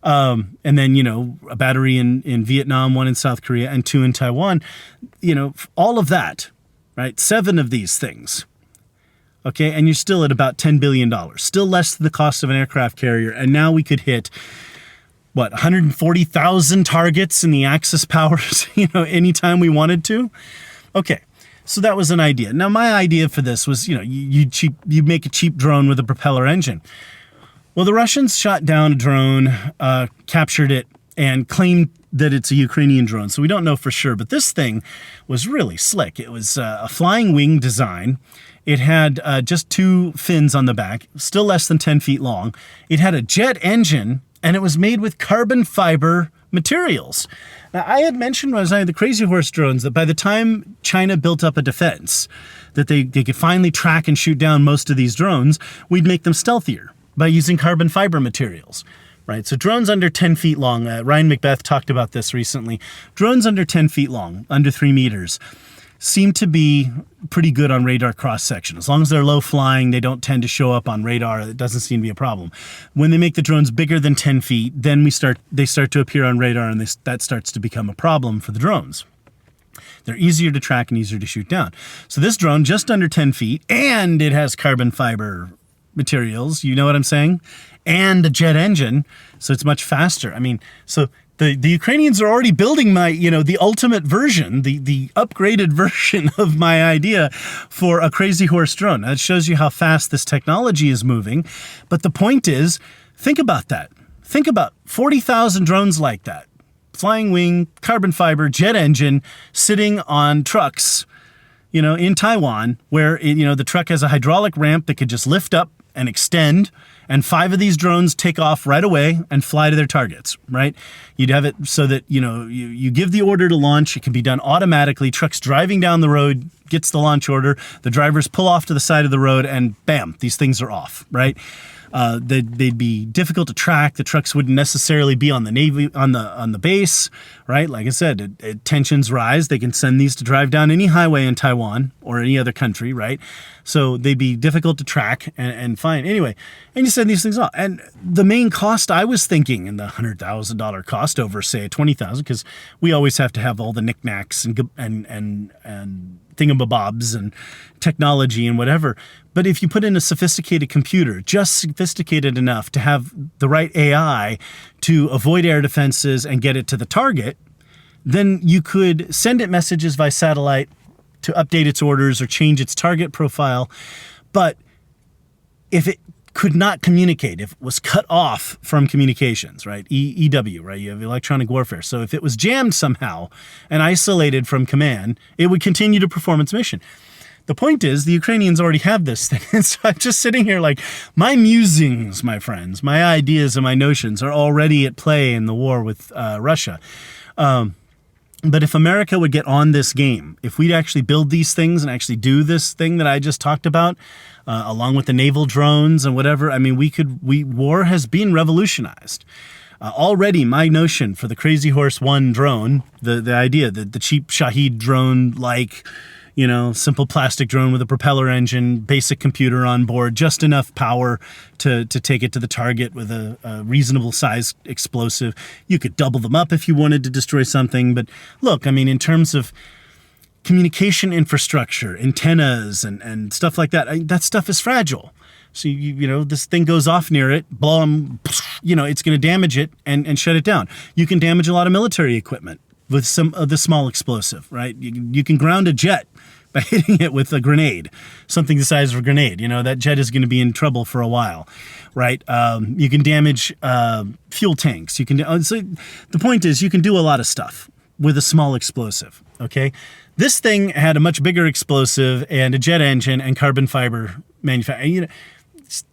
And then, a battery in Vietnam, 1 in South Korea, and 2 in Taiwan. All of that, right? 7 of these things. Okay, and you're still at about $10 billion, still less than the cost of an aircraft carrier. And now we could hit, 140,000 targets in the Axis powers, anytime we wanted to? Okay, so that was an idea. Now, my idea for this was, you make a cheap drone with a propeller engine. Well, the Russians shot down a drone, captured it, and claimed that it's a Ukrainian drone. So we don't know for sure, but this thing was really slick. It was a flying wing design. It had just 2 fins on the back, still less than 10 feet long. It had a jet engine, and it was made with carbon fiber materials. Now, I had mentioned when I was on the Crazy Horse drones that by the time China built up a defense, that they could finally track and shoot down most of these drones, we'd make them stealthier by using carbon fiber materials. Right, so drones under 10 feet long, Ryan Macbeth talked about this recently. Drones under 10 feet long, under 3 meters, seem to be pretty good on radar cross-section. As long as they're low flying, they don't tend to show up on radar. It doesn't seem to be a problem. When they make the drones bigger than 10 feet, then they start to appear on radar, and that starts to become a problem for the drones. They're easier to track and easier to shoot down. So this drone, just under 10 feet, and it has carbon fiber materials, you know what I'm saying? And a jet engine, so it's much faster. So The Ukrainians are already building the ultimate version, the upgraded version of my idea for a Crazy Horse drone. That shows you how fast this technology is moving. But the point is, think about that. Think about 40,000 drones like that. Flying wing, carbon fiber, jet engine, sitting on trucks, in Taiwan, where, the truck has a hydraulic ramp that could just lift up and extend, and 5 of these drones take off right away and fly to their targets, right? You'd have it so that, you give the order to launch. It can be done automatically. Trucks driving down the road gets the launch order. The drivers pull off to the side of the road and bam, these things are off, right? They'd be difficult to track. The trucks wouldn't necessarily be on the Navy on the base, right? Like I said, tensions rise. They can send these to drive down any highway in Taiwan or any other country, right? So they'd be difficult to track and find. Anyway, and you send these things off. And the main cost I was thinking in the $100,000 cost over, say, $20,000, because we always have to have all the knickknacks and thingamabobs and technology and whatever. But if you put in a sophisticated computer, just sophisticated enough to have the right AI to avoid air defenses and get it to the target, then you could send it messages via satellite to update its orders or change its target profile. But if it could not communicate, if it was cut off from communications, right? EW, right? You have electronic warfare. So if it was jammed somehow and isolated from command, it would continue to perform its mission. The point is, the Ukrainians already have this thing. And so I'm just sitting here like, my musings, my friends, my ideas and my notions are already at play in the war with Russia. But if America would get on this game, if we'd actually build these things and actually do this thing that I just talked about, along with the naval drones and whatever, I mean, war has been revolutionized. Already, my notion for the Crazy Horse 1 drone, the idea that the cheap Shahed drone, simple plastic drone with a propeller engine, basic computer on board, just enough power to take it to the target with a reasonable size explosive. You could double them up if you wanted to destroy something. But look, I mean, in terms of communication infrastructure, antennas and stuff like that, that stuff is fragile. So, this thing goes off near it, boom, it's going to damage it and shut it down. You can damage a lot of military equipment with some of the small explosive, right? You can ground a jet by hitting it with a grenade, something the size of a grenade. That jet is going to be in trouble for a while, right? You can damage fuel tanks. So the point is, you can do a lot of stuff with a small explosive, okay? This thing had a much bigger explosive and a jet engine and carbon fiber manufacturing.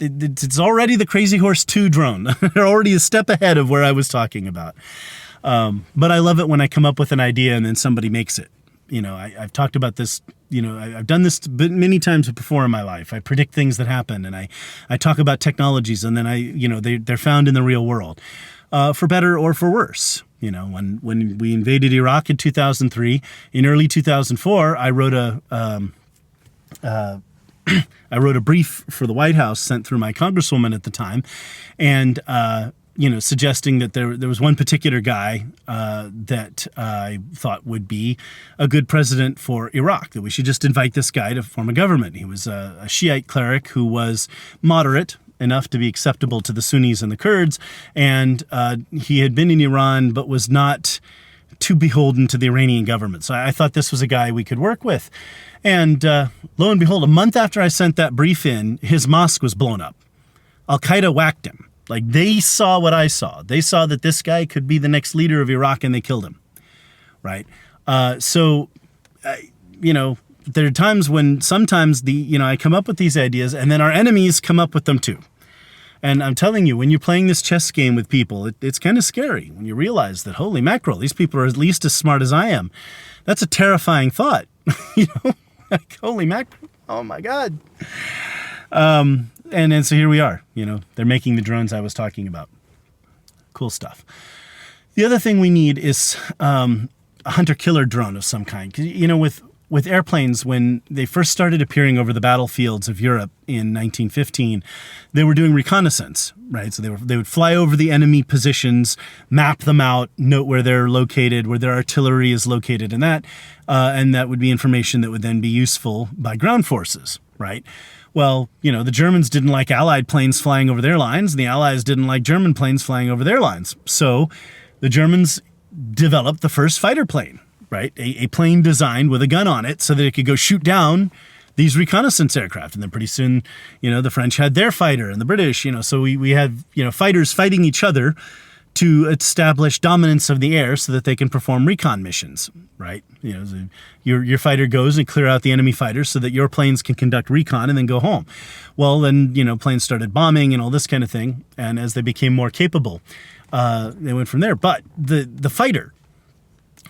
It's already the Crazy Horse 2 drone. They're already a step ahead of where I was talking about. But I love it when I come up with an idea and then somebody makes it. I've talked about this, I've done this many times before in my life. I predict things that happen and I talk about technologies and then they're found in the real world, for better or for worse. When we invaded Iraq in 2003, in early 2004, I wrote a brief for the White House sent through my congresswoman at the time, and suggesting that there was one particular guy that I thought would be a good president for Iraq, that we should just invite this guy to form a government. He was a Shiite cleric who was moderate enough to be acceptable to the Sunnis and the Kurds, and he had been in Iran but was not too beholden to the Iranian government. So I thought this was a guy we could work with. And lo and behold, a month after I sent that brief in, his mosque was blown up. Al-Qaeda whacked him. Like, they saw what I saw. They saw that this guy could be the next leader of Iraq, and they killed him, right? There are times when sometimes I come up with these ideas, and then our enemies come up with them too. And I'm telling you, when you're playing this chess game with people, it's kind of scary when you realize that, holy mackerel, these people are at least as smart as I am. That's a terrifying thought, like, holy mackerel, oh my God. And so here we are, they're making the drones I was talking about. Cool stuff. The other thing we need is a hunter-killer drone of some kind. 'Cause, with airplanes, when they first started appearing over the battlefields of Europe in 1915, they were doing reconnaissance, right? So they would fly over the enemy positions, map them out, note where they're located, where their artillery is located, and that would be information that would then be useful by ground forces, right? Well, the Germans didn't like Allied planes flying over their lines, and the Allies didn't like German planes flying over their lines. So the Germans developed the first fighter plane, right? A plane designed with a gun on it so that it could go shoot down these reconnaissance aircraft. And then pretty soon, the French had their fighter and the British, so we had, fighters fighting each other to establish dominance of the air so that they can perform recon missions, right? Your fighter goes and clear out the enemy fighters so that your planes can conduct recon and then go home. Well, then, planes started bombing and all this kind of thing. And as they became more capable, they went from there. But the fighter,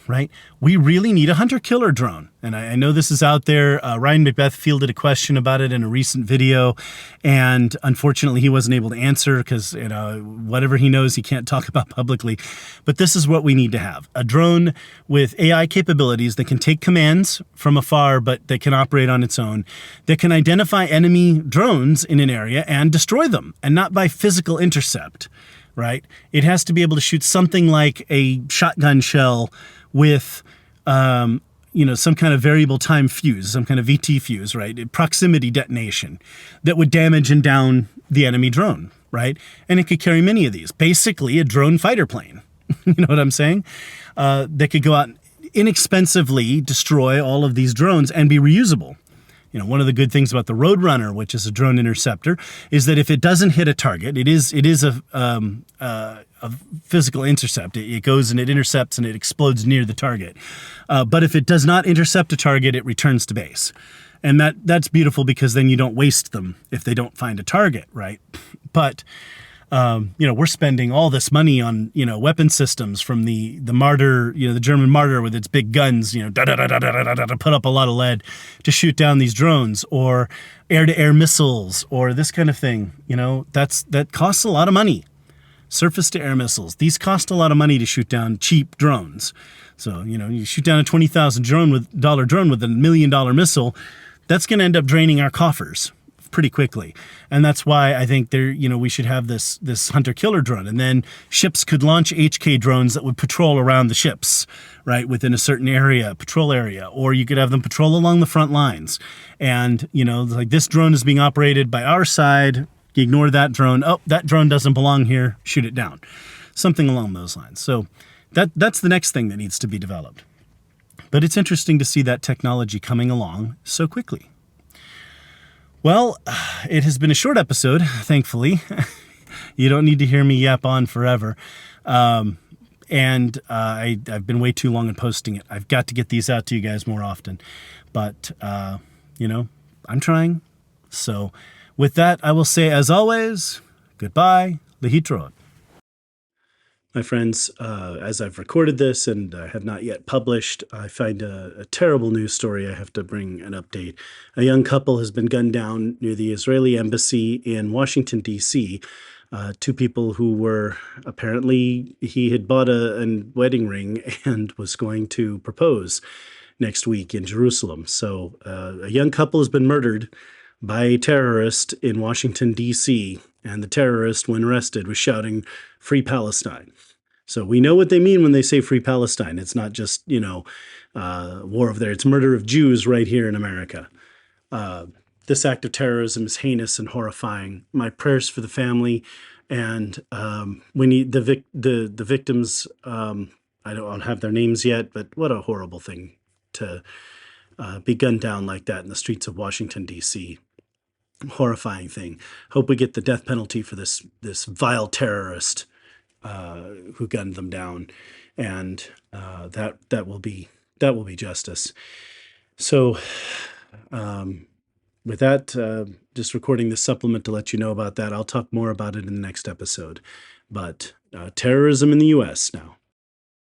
right? We really need a hunter-killer drone. And I know this is out there. Ryan Macbeth fielded a question about it in a recent video. And unfortunately, he wasn't able to answer because, whatever he knows, he can't talk about publicly. But this is what we need to have. A drone with AI capabilities that can take commands from afar, but that can operate on its own, that can identify enemy drones in an area and destroy them, and not by physical intercept, right? It has to be able to shoot something like a shotgun shell with, some kind of variable time fuse, some kind of VT fuse, right? Proximity detonation that would damage and down the enemy drone, right? And it could carry many of these. Basically, a drone fighter plane. You know what I'm saying? That could go out and inexpensively destroy all of these drones and be reusable. One of the good things about the Roadrunner, which is a drone interceptor, is that if it doesn't hit a target, it is a physical intercept. It goes and it intercepts and it explodes near the target. But if it does not intercept a target, it returns to base. And that's beautiful because then you don't waste them if they don't find a target, right? But we're spending all this money on, weapon systems from the Marder, the German Marder with its big guns, to put up a lot of lead to shoot down these drones, or air-to-air missiles, or this kind of thing. That costs a lot of money. Surface-to-air missiles. These cost a lot of money to shoot down cheap drones. So, you shoot down a $20,000 drone with a $1 million missile, that's going to end up draining our coffers pretty quickly. And that's why I think we should have this hunter-killer drone. And then ships could launch HK drones that would patrol around the ships, right, within a certain patrol area. Or you could have them patrol along the front lines. And, like this drone is being operated by our side. You ignore that drone. Oh, that drone doesn't belong here. Shoot it down. Something along those lines. So that's the next thing that needs to be developed. But it's interesting to see that technology coming along so quickly. Well, it has been a short episode, thankfully. You don't need to hear me yap on forever. And I've been way too long in posting it. I've got to get these out to you guys more often. But, I'm trying. So with that, I will say, as always, goodbye, Lehitraot. My friends, as I've recorded this and I have not yet published, I find a terrible news story. I have to bring an update. A young couple has been gunned down near the Israeli embassy in Washington, D.C. Two people who were apparently, he had bought a wedding ring and was going to propose next week in Jerusalem. So a young couple has been murdered by a terrorist in Washington, D.C., and the terrorist, when arrested, was shouting, "Free Palestine." So we know what they mean when they say "Free Palestine." It's not just, war over there. It's murder of Jews right here in America. This act of terrorism is heinous and horrifying. My prayers for the family, and we need the victims. I don't have their names yet, but what a horrible thing to be gunned down like that in the streets of Washington, D.C. Horrifying thing. Hope we get the death penalty for this vile terrorist who gunned them down, and that will be justice. So, with that, just recording this supplement to let you know about that. I'll talk more about it in the next episode. But terrorism in the U.S. now.